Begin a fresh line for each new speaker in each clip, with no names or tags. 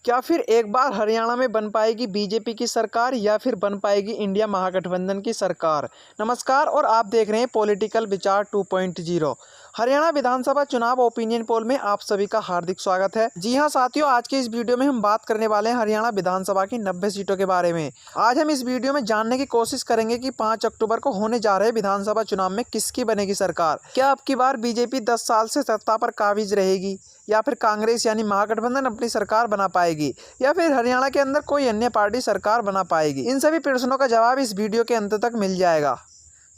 क्या फिर एक बार हरियाणा में बन पाएगी बीजेपी की सरकार या फिर बन पाएगी इंडिया महागठबंधन की सरकार। नमस्कार और आप देख रहे हैं पॉलिटिकल विचार 2.0। हरियाणा विधानसभा चुनाव ओपिनियन पोल में आप सभी का हार्दिक स्वागत है। जी हां साथियों, आज के इस वीडियो में हम बात करने वाले हैं हरियाणा विधानसभा की 90 सीटों के बारे में। आज हम इस वीडियो में जानने की कोशिश करेंगे कि 5 अक्टूबर को होने जा रहे विधानसभा चुनाव में किसकी बनेगी सरकार। क्या अब की बार बीजेपी 10 साल से सत्ता पर काबिज रहेगी या फिर कांग्रेस यानी महागठबंधन अपनी सरकार बना पाएगी या फिर हरियाणा के अंदर कोई अन्य पार्टी सरकार बना पाएगी। इन सभी प्रश्नों का जवाब इस वीडियो के अंत तक मिल जाएगा।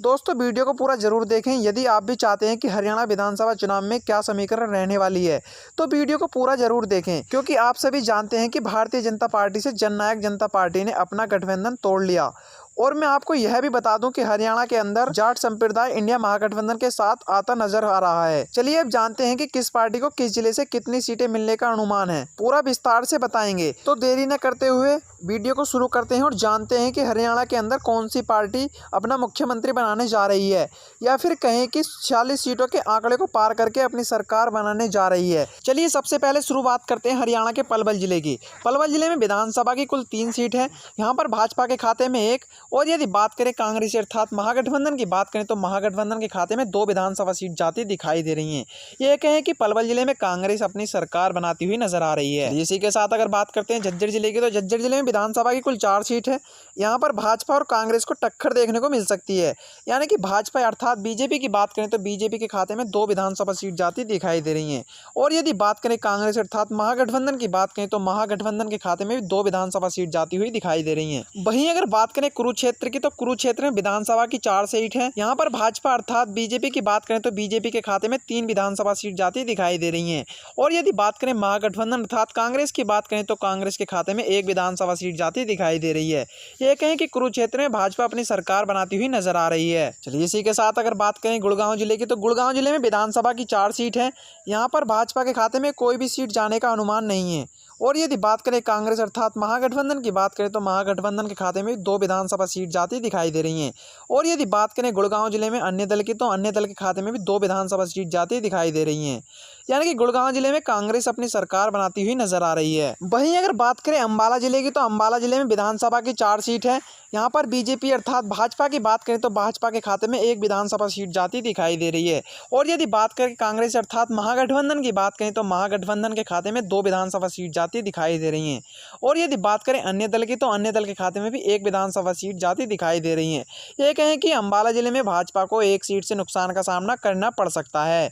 दोस्तों, वीडियो को पूरा जरूर देखें। यदि आप भी चाहते हैं कि हरियाणा विधानसभा चुनाव में क्या समीकरण रहने वाली है तो वीडियो को पूरा जरूर देखें, क्योंकि आप सभी जानते हैं कि भारतीय जनता पार्टी से जननायक जनता पार्टी ने अपना गठबंधन तोड़ लिया। और मैं आपको यह भी बता दूं कि हरियाणा के अंदर जाट संप्रदाय इंडिया महागठबंधन के साथ आता नजर आ रहा है। चलिए अब जानते हैं कि किस पार्टी को किस जिले से कितनी सीटें मिलने का अनुमान है, पूरा विस्तार से बताएंगे। तो देरी न करते हुए वीडियो को शुरू करते हैं और जानते हैं कि हरियाणा के अंदर कौन सी पार्टी अपना मुख्यमंत्री बनाने जा रही है या फिर कहें कि 46 सीटों के आंकड़े को पार करके अपनी सरकार बनाने जा रही है। चलिए सबसे पहले शुरुआत करते हैं हरियाणा के पलवल जिले की। पलवल जिले में विधानसभा की कुल 3 सीट है। यहाँ पर भाजपा के खाते में 1, और यदि बात करें कांग्रेस अर्थात महागठबंधन की बात करें तो महागठबंधन के खाते में 2 विधानसभा सीट जाती दिखाई दे रही हैं। ये कहें कि पलवल जिले में कांग्रेस अपनी सरकार बनाती हुई नजर आ रही है। इसी के साथ अगर बात करते हैं झज्जर जिले की, तो झज्जर जिले में विधानसभा की कुल 4 सीट है। यहाँ पर भाजपा और कांग्रेस को टक्कर देखने को मिल सकती है। यानी कि भाजपा अर्थात बीजेपी की बात करें तो बीजेपी के खाते में 2 विधानसभा सीट जाती दिखाई दे रही है। और यदि बात करें कांग्रेस अर्थात महागठबंधन की बात करें तो महागठबंधन के खाते में भी 2 विधानसभा सीट जाती हुई दिखाई दे रही है। वहीं अगर बात करें कुरुक्षेत्र की, तो कुरुक्षेत्र में विधानसभा की 4 सीट है। यहाँ पर भाजपा अर्थात बीजेपी की बात करें तो बीजेपी के खाते में 3 विधानसभा सीट जाती दिखाई दे रही हैं। और यदि बात करें महागठबंधन अर्थात कांग्रेस की बात करें तो कांग्रेस के खाते में 1 विधानसभा सीट जाती दिखाई दे रही है। ये कहें कि कुरुक्षेत्र में भाजपा अपनी सरकार बनाती हुई नजर आ रही है। चलिए इसी के साथ अगर बात करें गुड़गांव जिले की, तो गुड़गांव जिले में विधानसभा की 4 सीट है। यहाँ पर भाजपा के खाते में कोई भी सीट जाने का अनुमान नहीं है। और यदि बात करें कांग्रेस अर्थात महागठबंधन की बात करें तो महागठबंधन के खाते में 2 विधानसभा सीट जाती दिखाई दे रही हैं। और यदि बात करें गुड़गांव जिले में अन्य दल की, तो अन्य दल के खाते में भी 2 विधानसभा सीट जाती दिखाई दे रही हैं। यानी कि गुड़गांव जिले में कांग्रेस अपनी सरकार बनाती हुई नजर आ रही है। वहीं अगर बात करें अंबाला जिले की, तो अंबाला जिले में विधानसभा की 4 सीट है। यहाँ पर बीजेपी अर्थात भाजपा की बात करें तो भाजपा के खाते में 1 विधानसभा सीट जाती दिखाई दे रही है। और यदि बात करें कांग्रेस अर्थात महागठबंधन की बात करें तो महागठबंधन के खाते में 2 विधानसभा सीट जाती दिखाई दे रही हैं। और यदि बात करें अन्य दल की, तो अन्य दल के खाते में भी 1 विधानसभा सीट जाती दिखाई दे रही है। ये कहें कि अंबाला जिले में भाजपा को 1 सीट से नुकसान का सामना करना पड़ सकता है।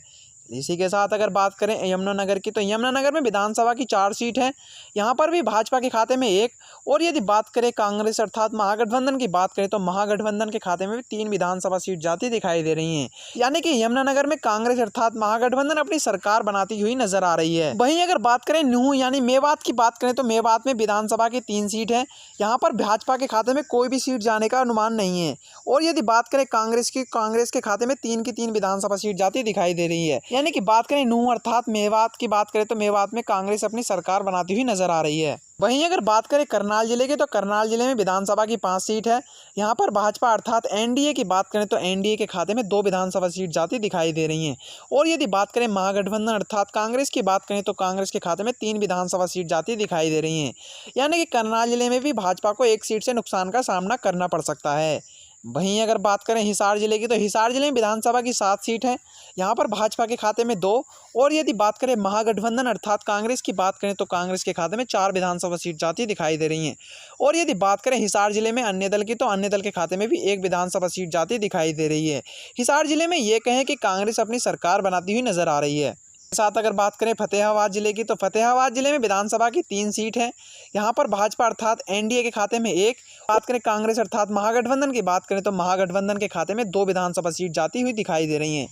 इसी के साथ अगर बात करें यमुनानगर की, तो यमुनानगर में विधानसभा की 4 सीट है। यहाँ पर भी भाजपा के खाते में 1, और यदि बात करें कांग्रेस अर्थात महागठबंधन की बात करें तो महागठबंधन के खाते में भी 3 विधानसभा सीट जाती दिखाई दे रही हैं। यानी कि यमुनानगर में कांग्रेस अर्थात महागठबंधन अपनी सरकार बनाती हुई नजर आ रही है। वहीं अगर बात करें नूंह यानी मेवात की बात करें तो मेवात में विधानसभा की 3 सीट है। यहाँ पर भाजपा के खाते में कोई भी सीट जाने का अनुमान नहीं है। और यदि बात करें कांग्रेस की, कांग्रेस के खाते में 3 की 3 विधानसभा सीट जाती दिखाई दे रही है। यानी कि बात करें नूंह अर्थात मेवात की बात करें तो मेवात में कांग्रेस अपनी सरकार बनाती हुई नजर आ रही है। वहीं अगर बात करें करनाल जिले की, तो करनाल जिले में विधानसभा की 5 सीट है। यहाँ पर भाजपा अर्थात एनडीए की बात करें तो एनडीए के खाते में 2 विधानसभा सीट जाती दिखाई दे रही हैं। और यदि बात करें महागठबंधन अर्थात कांग्रेस की बात करें तो कांग्रेस के खाते में 3 विधानसभा सीट जाती दिखाई दे रही हैं। यानी कि करनाल जिले में भी भाजपा को 1 सीट से नुकसान का सामना करना पड़ सकता है। वहीं अगर बात करें हिसार जिले की, तो हिसार जिले में विधानसभा की 7 सीट है। यहाँ पर भाजपा के खाते में 2, और यदि बात करें महागठबंधन अर्थात कांग्रेस की बात करें तो कांग्रेस के खाते में 4 विधानसभा सीट जाती दिखाई दे रही हैं। और यदि बात करें हिसार जिले में अन्य दल की, तो अन्य दल के खाते में भी 1 विधानसभा सीट जाती दिखाई दे रही है। हिसार जिले में ये कहें कि कांग्रेस अपनी सरकार बनाती हुई नजर आ रही है। साथ अगर बात करें फतेहाबाद जिले की, तो फतेहाबाद जिले में विधानसभा की 3 सीट है। यहाँ पर भाजपा अर्थात एनडीए के खाते में 1, बात करें कांग्रेस अर्थात महागठबंधन की बात करें तो महागठबंधन के खाते में 2 विधानसभा सीट जाती हुई दिखाई दे रही हैं।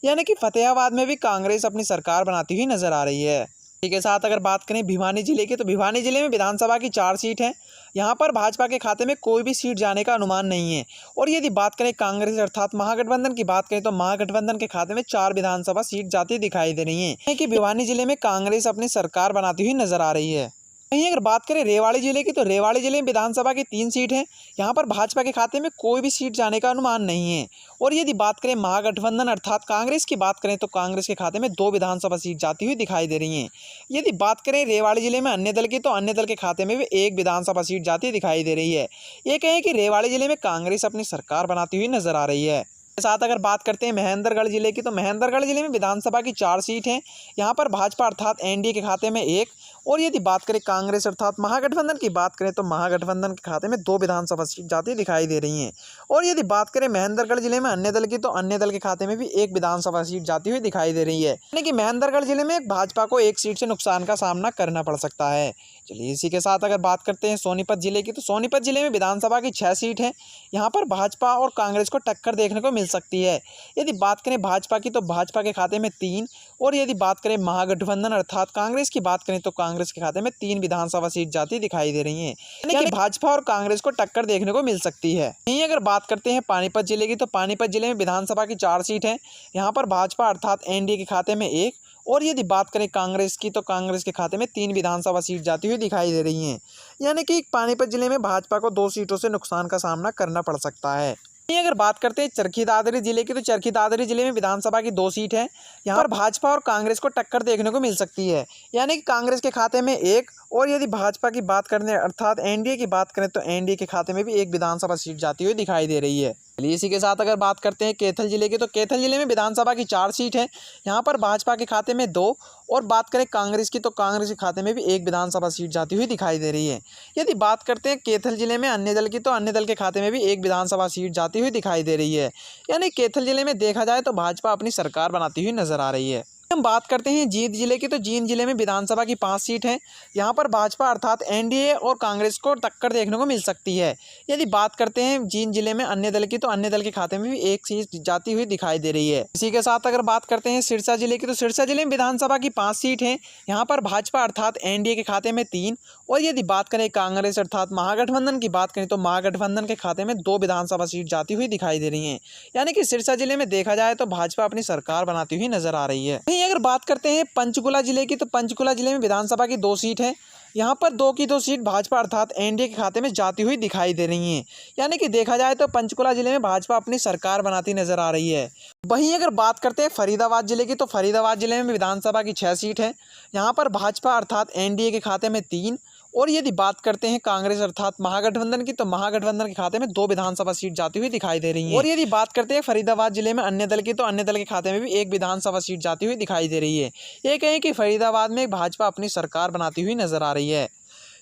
यानी कि फतेहाबाद में भी कांग्रेस अपनी सरकार बनाती हुई नजर आ रही है। इसी के साथ अगर बात करें भिवानी जिले की, तो भिवानी जिले में विधानसभा की 4 सीट है। यहाँ पर भाजपा के खाते में कोई भी सीट जाने का अनुमान नहीं है। और यदि बात करें कांग्रेस अर्थात महागठबंधन की बात करें तो महागठबंधन के खाते में 4 विधानसभा सीट जाती दिखाई दे रही हैं कि भिवानी जिले में कांग्रेस अपनी सरकार बनाती हुई नजर आ रही है। वहीं अगर बात करें रेवाड़ी जिले की, तो रेवाड़ी जिले में विधानसभा की 3 सीट हैं। यहाँ पर भाजपा के खाते में कोई भी सीट जाने का अनुमान नहीं है। और यदि बात करें महागठबंधन अर्थात कांग्रेस की बात करें, तो कांग्रेस के खाते में 2 विधानसभा सीट जाती हुई दिखाई दे रही हैं। यदि बात करें रेवाड़ी जिले में अन्य दल की, तो अन्य दल के खाते में भी 1 विधानसभा सीट जाती दिखाई दे रही है। ये कहें कि रेवाड़ी जिले में कांग्रेस अपनी सरकार बनाती हुई नजर आ रही है। साथ अगर बात करते हैं महेंद्रगढ़ जिले की, तो महेंद्रगढ़ जिले में विधानसभा की 4 सीट हैं। यहाँ पर भाजपा अर्थात एनडीए के खाते में 1, और यदि बात करें कांग्रेस अर्थात महागठबंधन की बात करें, तो महागठबंधन के खाते में 2 विधानसभा सीट जाती दिखाई दे रही हैं। और यदि बात करें महेंद्रगढ़ जिले में अन्य दल की, तो अन्य दल के खाते में भी 1 विधानसभा सीट जाती हुई दिखाई दे रही है। यानी कि महेंद्रगढ़ जिले में भाजपा को 1 सीट से नुकसान का सामना करना पड़ सकता है। चलिए इसी के साथ अगर बात करते हैं सोनीपत जिले की, तो सोनीपत जिले में विधानसभा की 6 सीट है। यहाँ पर भाजपा और कांग्रेस को टक्कर देखने को मिल सकती है। यदि बात करें भाजपा की, तो भाजपा के खाते में 3, और यदि बात करें महागठबंधन अर्थात कांग्रेस की बात करें, तो कांग्रेस के खाते में 3 विधानसभा सीट जाती दिखाई दे रही हैं। यानी कि भाजपा और कांग्रेस को टक्कर देखने को मिल सकती है। यहीं अगर बात करते हैं पानीपत जिले की, तो पानीपत जिले में विधानसभा की 4 सीट है। यहाँ पर भाजपा अर्थात एनडीए के खाते में 1, और यदि बात करें कांग्रेस की, तो कांग्रेस के खाते में 3 विधानसभा सीट जाती हुई दिखाई दे रही हैं। यानी कि पानीपत जिले में भाजपा को 2 सीटों से नुकसान का सामना करना पड़ सकता है। अगर बात करते हैं चरखी दादरी जिले की, तो चरखी दादरी जिले में विधानसभा की 2 सीट है। यहाँ पर भाजपा और कांग्रेस को टक्कर देखने को मिल सकती है। यानी कि कांग्रेस के खाते में 1, और यदि भाजपा की बात करें अर्थात एनडीए की बात करें, तो एनडीए के खाते में भी 1 विधानसभा सीट जाती हुई दिखाई दे रही है। चलिए इसी के साथ अगर बात करते हैं कैथल जिले की, तो कैथल जिले में विधानसभा की 4 सीट है। यहाँ पर भाजपा के खाते में 2, और बात करें कांग्रेस की, तो कांग्रेस के खाते में भी 1 विधानसभा सीट जाती हुई दिखाई दे रही है। यदि बात करते हैं कैथल जिले में अन्य दल की, तो अन्य दल के खाते में भी 1 विधानसभा सीट जाती हुई दिखाई दे रही है। यानी कैथल जिले में देखा जाए तो भाजपा अपनी सरकार बनाती हुई नजर आ रही है। हम बात करते हैं जींद जिले की, तो जींद जिले में विधानसभा की 5 सीट हैं। यहाँ पर भाजपा अर्थात एनडीए और कांग्रेस को टक्कर देखने को मिल सकती है। यदि बात करते हैं जींद जिले में अन्य दल की, तो अन्य दल के खाते में भी 1 सीट जाती हुई दिखाई दे रही है। इसी के साथ अगर बात करते हैं सिरसा जिले की, तो सिरसा जिले में विधानसभा की 5 सीट हैं। यहाँ पर भाजपा अर्थात एनडीए के खाते में 3, और यदि बात करें कांग्रेस अर्थात महागठबंधन की बात करें, तो महागठबंधन के खाते में 2 विधानसभा सीट जाती हुई दिखाई दे रही हैं। यानी कि सिरसा जिले में देखा जाए तो भाजपा अपनी सरकार बनाती हुई नजर आ रही है। अगर बात करते हैं पंचकुला जिले की, तो पंचकुला जिले में विधानसभा की 2 सीट है। यहाँ पर 2 की 2 सीट भाजपा अर्थात एनडीए के खाते में जाती हुई दिखाई दे रही हैं। यानी कि देखा जाए तो पंचकुला जिले में भाजपा अपनी सरकार बनाती नजर आ रही है। वहीं अगर बात करते हैं फरीदाबाद जिले की, तो फरीदाबाद जिले में विधानसभा की 6 सीट है। यहाँ पर भाजपा अर्थात एनडीए के खाते में 3, और यदि बात करते हैं कांग्रेस अर्थात महागठबंधन की, तो महागठबंधन के खाते में 2 विधानसभा सीट जाती हुई दिखाई दे रही है। और यदि बात करते हैं फरीदाबाद जिले में अन्य दल की, तो अन्य दल के खाते में भी 1 विधानसभा सीट जाती हुई दिखाई दे रही है। ये कहें कि फरीदाबाद में भाजपा अपनी सरकार बनाती हुई नजर आ रही है।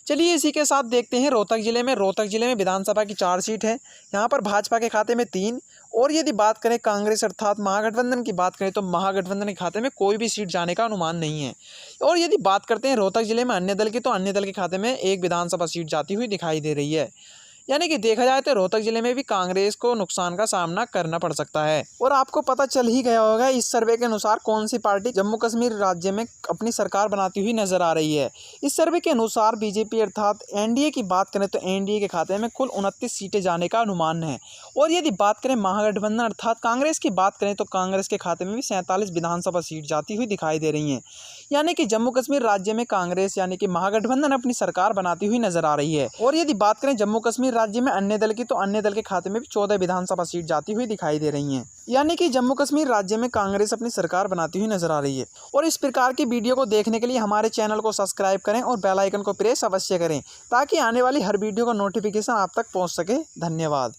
चलिए इसी के साथ देखते हैं रोहतक जिले में। रोहतक जिले में विधानसभा की 4 सीट है। यहाँ पर भाजपा के खाते में 3, और यदि बात करें कांग्रेस अर्थात महागठबंधन की बात करें, तो महागठबंधन के खाते में कोई भी सीट जाने का अनुमान नहीं है। और यदि बात करते हैं रोहतक जिले में अन्य दल की, तो अन्य दल के खाते में 1 विधानसभा सीट जाती हुई दिखाई दे रही है। यानी कि देखा जाए तो रोहतक जिले में भी कांग्रेस को नुकसान का सामना करना पड़ सकता है। और आपको पता चल ही गया होगा इस सर्वे के अनुसार कौन सी पार्टी जम्मू कश्मीर राज्य में अपनी सरकार बनाती हुई नजर आ रही है। इस सर्वे के अनुसार बीजेपी अर्थात एनडीए की बात करें, तो एनडीए के खाते में कुल 29 सीटें जाने का अनुमान है। और यदि बात करें महागठबंधन अर्थात कांग्रेस की बात करें, तो कांग्रेस के खाते में भी 47 विधानसभा सीट जाती हुई दिखाई दे रही हैं। यानी कि जम्मू कश्मीर राज्य में कांग्रेस यानी कि महागठबंधन अपनी सरकार बनाती हुई नजर आ रही है। और यदि बात करें जम्मू कश्मीर राज्य में अन्य दल की, तो अन्य दल के खाते में भी 14 विधानसभा सीट जाती हुई दिखाई दे रही हैं। यानी कि जम्मू कश्मीर राज्य में कांग्रेस अपनी सरकार बनाती हुई नजर आ रही है। और इस प्रकार की वीडियो को देखने के लिए हमारे चैनल को सब्सक्राइब करें और बेल आइकन को प्रेस अवश्य करें, ताकि आने वाली हर वीडियो का नोटिफिकेशन आप तक पहुंच सके। धन्यवाद।